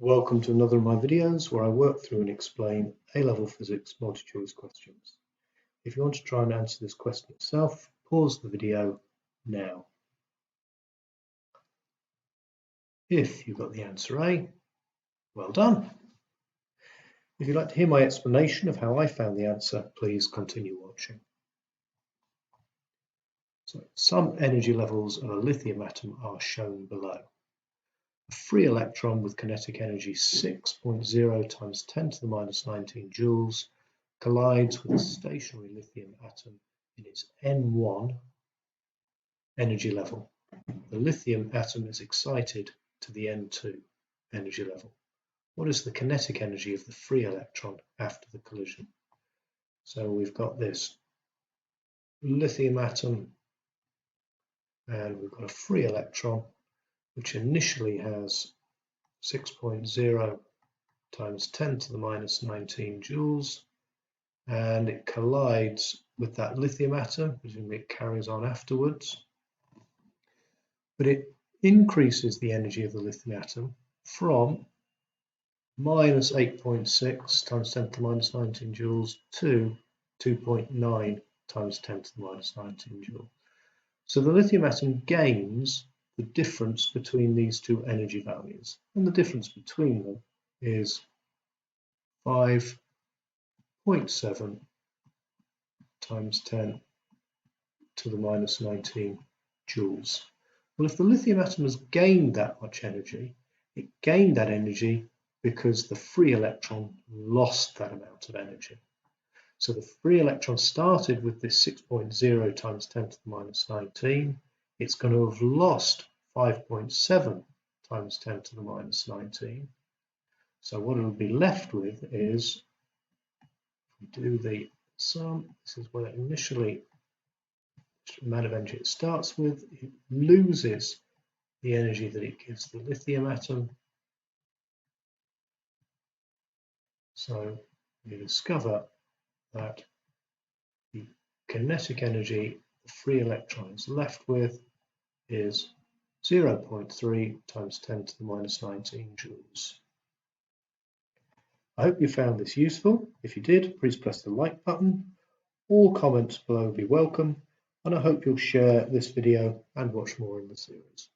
Welcome to another of my videos where I work through and explain A-level physics multi-choice questions. If you want to try and answer this question yourself, pause the video now. If you got the answer A, well done. If you'd like to hear my explanation of how I found the answer, please continue watching. So, some energy levels of a lithium atom are shown below. A free electron with kinetic energy 6.0 times 10 to the minus 19 joules collides with a stationary lithium atom in its N1 energy level. The lithium atom is excited to the N2 energy level. What is the kinetic energy of the free electron after the collision? So we've got this lithium atom and we've got a free electron which initially has 6.0 times 10 to the minus 19 joules, and it collides with that lithium atom, presumably it carries on afterwards, but it increases the energy of the lithium atom from minus 8.6 times 10 to the minus 19 joules to 2.9 times 10 to the minus 19 joules. So the lithium atom gains the difference between these two energy values, and the difference between them is 5.7 times 10 to the minus 19 joules. Well, if the lithium atom has gained that much energy, it gained that energy because the free electron lost that amount of energy. So the free electron started with this 6.0 times 10 to the minus 19. It's going to have lost 5.7 times 10 to the minus 19. So what it'll be left with is, if we do the sum, this is what it initially, the amount of energy it starts with. It loses the energy that it gives the lithium atom. So you discover that the kinetic energy the free electron is left with is 0.3 times 10 to the minus 19 joules. I hope you found this useful. If you did, please press the like button. All comments below will be welcome, and I hope you'll share this video and watch more in the series.